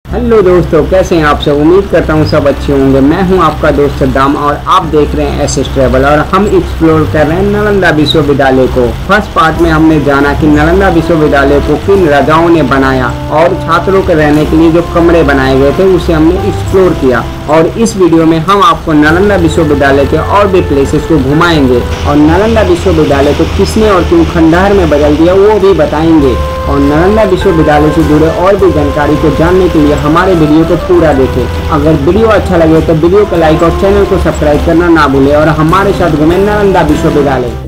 Hello दोस्तों, कैसे हैं आप सब। उम्मीद करता हूँ सब अच्छे होंगे। मैं हूँ आपका दोस्त सद्दाम और आप देख रहे हैं एसएस ट्रैवल और हम एक्सप्लोर कर रहे हैं नालंदा विश्वविद्यालय को। फर्स्ट पार्ट में हमने जाना कि नालंदा विश्वविद्यालय को किन राजाओं ने बनाया और छात्रों के रहने के लिए जो कमरे बनाए गए थे उसे हमने एक्सप्लोर किया। और इस वीडियो में हम आपको नालंदा विश्वविद्यालय के और भी प्लेसेस को घुमाएंगे और नालंदा विश्वविद्यालय को किसने और क्यों खंडहर में बदल दिया वो भी बताएंगे। और नालंदा विश्वविद्यालय से जुड़े और भी जानकारी को जानने के लिए हमारे वीडियो को पूरा देखें। अगर वीडियो अच्छा लगे तो वीडियो को लाइक और चैनल को सब्सक्राइब करना ना भूलें और हमारे साथ घूमें नालंदा विश्वविद्यालय।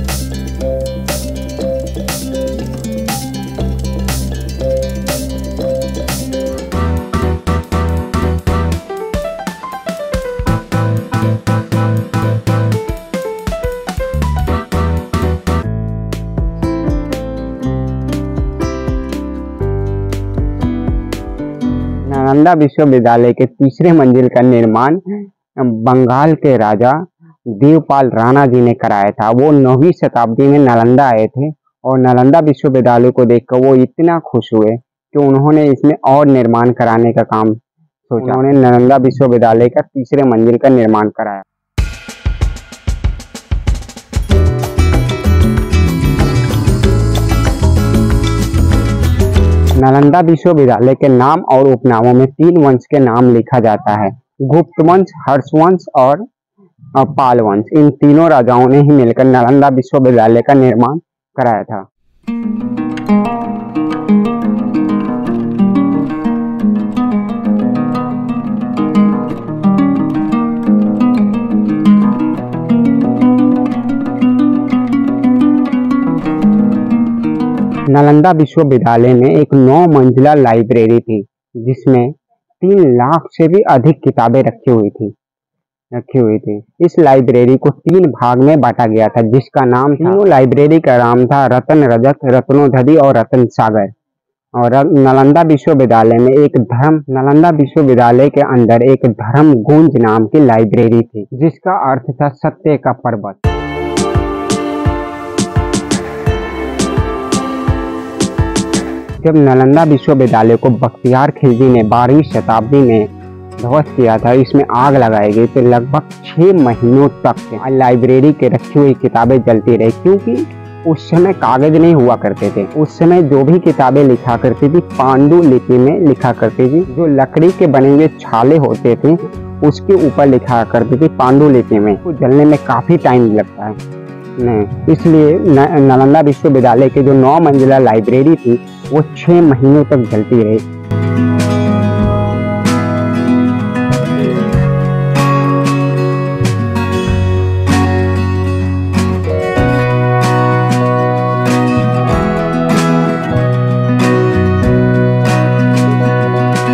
नालंदा विश्वविद्यालय के तीसरे मंजिल का निर्माण बंगाल के राजा देवपाल राणा जी ने कराया था। वो 9वीं शताब्दी में नालंदा आए थे और नालंदा विश्वविद्यालय को देखकर वो इतना खुश हुए कि उन्होंने इसमें और निर्माण कराने का काम सोचा। उन्होंने नालंदा विश्वविद्यालय का तीसरे मंजिल का निर्माण कराया। नालंदा विश्वविद्यालय के नाम और उपनामों में 3 वंश के नाम लिखा जाता है। गुप्त वंश, हर्ष वंश और पाल वंश। इन तीनों राजाओं ने ही मिलकर नालंदा विश्वविद्यालय का निर्माण कराया था। नालंदा विश्वविद्यालय में एक 9 मंजिला लाइब्रेरी थी जिसमें 3 लाख से भी अधिक किताबें रखी हुई थी। इस लाइब्रेरी को 3 भाग में बांटा गया था जिसका नाम तीनों लाइब्रेरी का नाम था रत्न रजत, रत्नोधरी और रत्न सागर। और नालंदा विश्वविद्यालय के अंदर एक धर्म गुंज नाम की लाइब्रेरी थी जिसका अर्थ था सत्य का पर्वत। जब नालंदा विश्वविद्यालय को बख्तियार खिलजी ने 12वीं शताब्दी में ध्वस्त किया था, इसमें आग लगाई गई तो लगभग 6 महीनों तक लाइब्रेरी के रखी हुई किताबें जलती रही, क्योंकि उस समय कागज नहीं हुआ करते थे। उस समय जो भी किताबें लिखा करती थी पांडुलिपि में लिखा करती थी। जो लकड़ी के बने हुए छाले होते थे उसके ऊपर लिखा करती थी पांडुलिपि में। तो जलने में काफी टाइम लगता है नहीं, इसलिए नालंदा विश्वविद्यालय के जो 9 मंजिला लाइब्रेरी थी वो 6 महीनों तक जलती रही।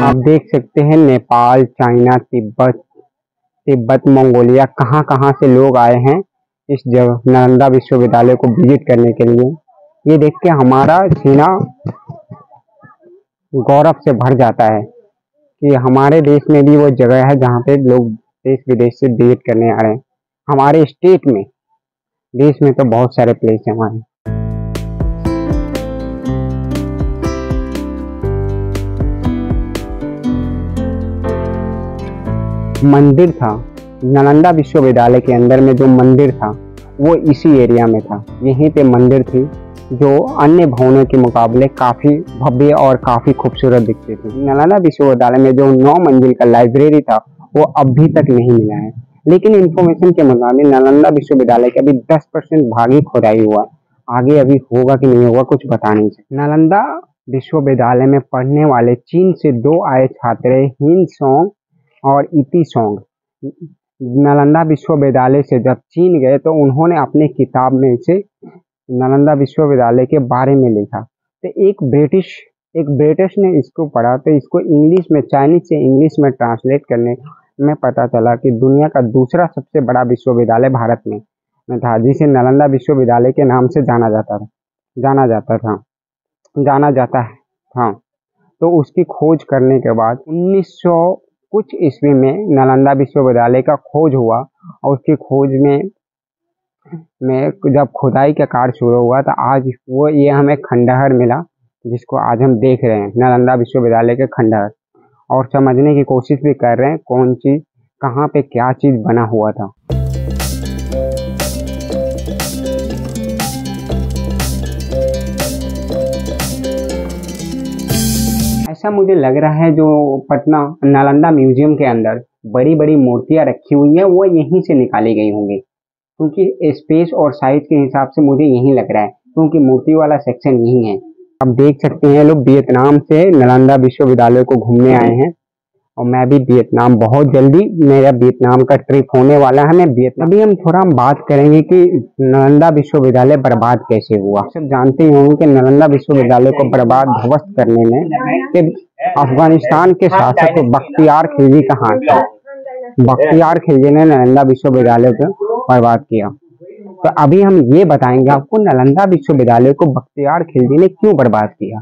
आप देख सकते हैं नेपाल, चाइना, तिब्बत, मंगोलिया कहाँ से लोग आए हैं इस जगह नालंदा विश्वविद्यालय को विजिट करने के लिए। ये देख के हमारा सीना गौरव से भर जाता है कि हमारे देश में भी वो जगह है जहाँ पे लोग देश विदेश से विजिट करने आ रहे हैं। हमारे स्टेट में, देश में तो बहुत सारे प्लेस हैं हमारे। मंदिर था नालंदा विश्वविद्यालय के अंदर में, जो मंदिर था वो इसी एरिया में था। यहीं पे मंदिर थी जो अन्य भवनों के मुकाबले काफ़ी भव्य और काफ़ी खूबसूरत दिखती थी। नालंदा विश्वविद्यालय में जो 9 मंजिल का लाइब्रेरी था वो अभी तक नहीं मिला है, लेकिन इन्फॉर्मेशन के मुताबिक नालंदा विश्वविद्यालय के अभी 10% भाग ही खुदाई हुआ। आगे अभी होगा कि नहीं होगा कुछ बता नहीं सकते। नालंदा विश्वविद्यालय में पढ़ने वाले चीन से 2 आए छात्र हिन सोंग और इति सोंग नालंदा विश्वविद्यालय से जब चीन गए तो उन्होंने अपने किताब में से नालंदा विश्वविद्यालय के बारे में लिखा। तो एक ब्रिटिश ने इसको पढ़ा तो इसको इंग्लिश में, चाइनीज से इंग्लिश में ट्रांसलेट करने में पता चला कि दुनिया का दूसरा सबसे बड़ा विश्वविद्यालय भारत में था जिसे नालंदा विश्वविद्यालय के नाम से जाना जाता है। तो उसकी खोज करने के बाद 1900 कुछ ईस्वी में नालंदा विश्वविद्यालय का खोज हुआ और उसकी खोज में जब खुदाई का कार्य शुरू हुआ तो आज ये हमें खंडहर मिला जिसको आज हम देख रहे हैं, नालंदा विश्वविद्यालय के खंडहर। और समझने की कोशिश भी कर रहे हैं कौन चीज़ कहाँ पे क्या चीज़ बना हुआ था। ऐसा मुझे लग रहा है जो पटना नालंदा म्यूजियम के अंदर बड़ी बड़ी मूर्तियां रखी हुई हैं वो यहीं से निकाली गई होंगी, क्योंकि स्पेस और साइज के हिसाब से मुझे यही लग रहा है, क्योंकि मूर्ति वाला सेक्शन यही है। आप देख सकते हैं लोग वियतनाम से नालंदा विश्वविद्यालय को घूमने आए हैं और मैं भी वियतनाम, बहुत जल्दी मेरा वियतनाम का ट्रिप होने वाला है। मैं वियतनाम अभी हम थोड़ा बात करेंगे कि नालंदा विश्वविद्यालय बर्बाद कैसे हुआ। सब जानते ही होंगे कि नालंदा विश्वविद्यालय को बर्बाद ध्वस्त करने में कि अफगानिस्तान के शासक बख्तियार खिलजी का हाथ था। बख्तियार खिलजी ने नालंदा विश्वविद्यालय को बर्बाद किया। तो अभी हम ये बताएंगे आपको नालंदा विश्वविद्यालय को बख्तियार खिलजी ने क्यों बर्बाद किया,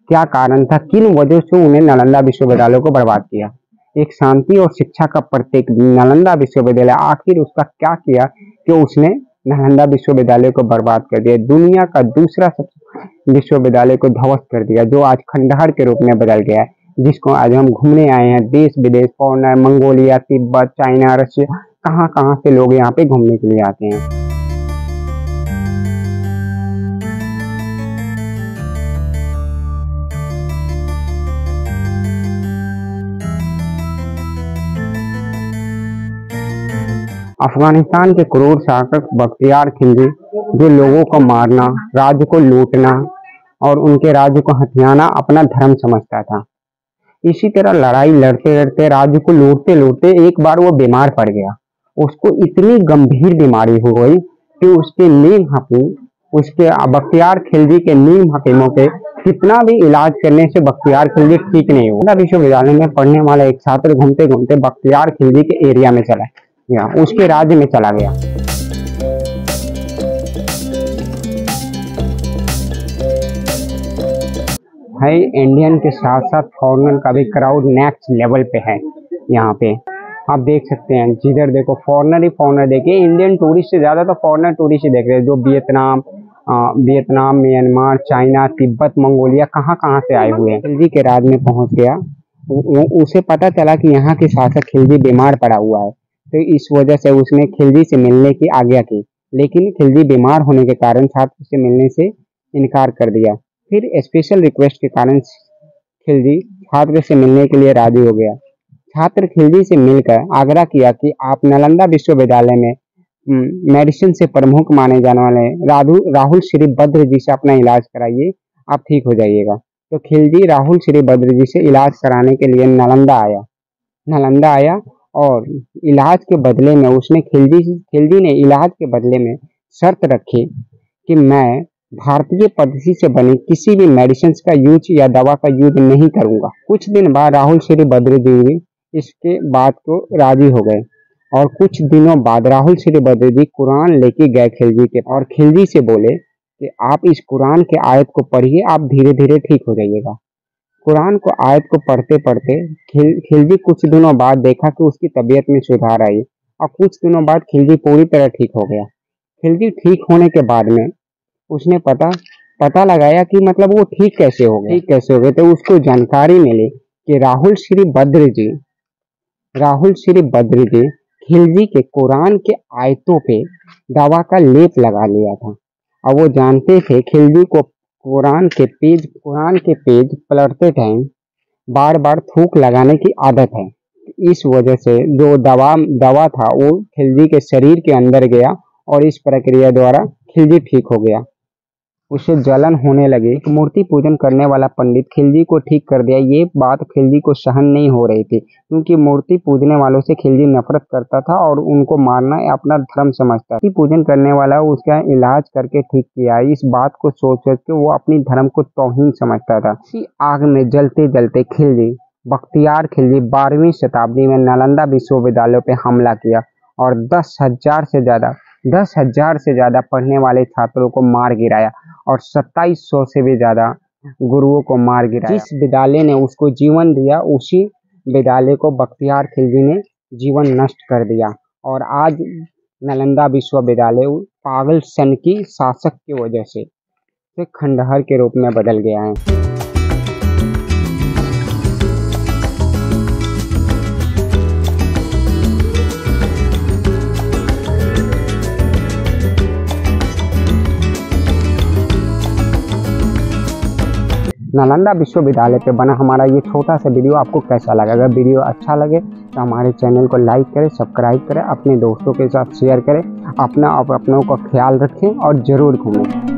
क्या कारण था, किन वजह से उन्हें नालंदा विश्वविद्यालय को बर्बाद किया। एक शांति और शिक्षा का प्रतीक नालंदा विश्वविद्यालय आखिर उसका क्या किया कि उसने नालंदा विश्वविद्यालय को बर्बाद कर दिया, दुनिया का दूसरा सबसे विश्वविद्यालय को ध्वस्त कर दिया, जो आज खंडहर के रूप में बदल गया है, जिसको आज हम घूमने आए हैं। देश विदेश, foreigner, Mongolia, Tibet, China, Russia, कहाँ कहाँ से लोग यहाँ पे घूमने के लिए आते हैं। अफगानिस्तान के क्रूर शासक बख्तियार खिलजी जो लोगों को मारना, राज्य को लूटना और उनके राज्य को हथियाना अपना धर्म समझता था। इसी तरह लड़ाई लड़ते लड़ते, राज्य को लूटते लूटते एक बार वो बीमार पड़ गया। उसको इतनी गंभीर बीमारी हो गई कि उसके नीम हकीम, उसके बख्तियार खिलजी के नीम हकीमों के कितना भी इलाज करने से बख्तियार खिलजी ठीक नहीं हुआ। विश्वविद्यालय में पढ़ने वाला एक छात्र घूमते घूमते बख्तियार खिलजी के एरिया में चला गया, उसके राज्य में चला गया। भाई इंडियन के साथ साथ फॉरेनर का भी क्राउड नेक्स्ट लेवल पे है। यहाँ पे आप देख सकते हैं, जिधर देखो फॉरेनर ही फॉरेनर। देखिए इंडियन टूरिस्ट से ज्यादा तो फॉरेनर टूरिस्ट ही देख रहे हैं, जो Vietnam, Myanmar, China, Tibet, Mongolia, कहाँ कहाँ से आए हुए हैं। खिलजी के राज में पहुंच गया, उसे पता चला कि यहाँ के शासक खिलजी बीमार पड़ा हुआ है, तो इस वजह से उसने खिलजी से मिलने की आज्ञा की, लेकिन खिलजी बीमार होने के कारण छात्र से मिलने से इनकार कर दिया। फिर स्पेशल रिक्वेस्ट के कारण खिलजी छात्र से मिलने के लिए राजी हो गया। छात्र खिलजी से मिलकर आग्रह किया कि आप नालंदा विश्वविद्यालय में मेडिसिन से प्रमुख माने जाने वाले राहुल श्री बद्र जी से अपना इलाज कराइए, आप ठीक हो जाइएगा। तो खिलजी राहुल श्री बद्र जी से इलाज कराने के लिए नालंदा आया और इलाज के बदले में उसने खिलजी ने इलाज के बदले में शर्त रखी कि मैं भारतीय पद्धति से बनी किसी भी मेडिसिन का यूज या दवा का यूज नहीं करूंगा। कुछ दिन बाद राहुल श्री बद्र जी भी इसके बात को राजी हो गए और कुछ दिनों बाद राहुल श्री बद्र जी कुरान लेके गए खिलजी के, और खिलजी से बोले कि आप इस कुरान के आयत को पढ़िए, आप धीरे धीरे ठीक हो जाइएगा। कुरान को आयत को पढ़ते पढ़ते खिलजी कुछ दिनों बाद देखा कि उसकी तबीयत में सुधार आई और कुछ दिनों बाद खिलजी पूरी तरह ठीक हो गया। खिलजी ठीक होने के बाद में उसने पता लगाया कि मतलब वो ठीक कैसे हो गए। तो उसको जानकारी मिली कि राहुल श्री बद्र जी खिलजी के कुरान के आयतों पे दवा का लेप लगा लिया था, और वो जानते थे खिलजी को कुरान के पेज पलटते टाइम बार बार थूक लगाने की आदत है। इस वजह से जो दवा था वो खिलजी के शरीर के अंदर गया और इस प्रक्रिया द्वारा खिलजी ठीक हो गया। उसे जलन होने लगी। मूर्ति पूजन करने वाला पंडित खिलजी को ठीक कर दिया। ये बात खिलजी को सहन नहीं हो रही थी, क्योंकि मूर्ति पूजने वालों से खिलजी नफरत करता था और उनको मारना अपना धर्म समझता। मूर्ति पूजन करने वाला उसका इलाज करके ठीक किया। इस बात को सोच के वो अपनी धर्म को तौहीन समझता था। इसी आग में जलते जलते बख्तियार खिलजी 12वीं शताब्दी में नालंदा विश्वविद्यालय पे हमला किया और 10,000 से ज्यादा पढ़ने वाले छात्रों को मार गिराया और 2700 से भी ज्यादा गुरुओं को मार गिराया। जिस विद्यालय ने उसको जीवन दिया, उसी विद्यालय को बख्तियार खिलजी ने जीवन नष्ट कर दिया। और आज नालंदा विश्वविद्यालय पागल सन की शासक की वजह से खंडहर के रूप में बदल गया है। नालंदा विश्वविद्यालय पे बना हमारा ये छोटा सा वीडियो आपको कैसा लगा। अगर वीडियो अच्छा लगे तो हमारे चैनल को लाइक करें, सब्सक्राइब करें, अपने दोस्तों के साथ शेयर करें। अपनों का ख्याल रखें और ज़रूर घूमें।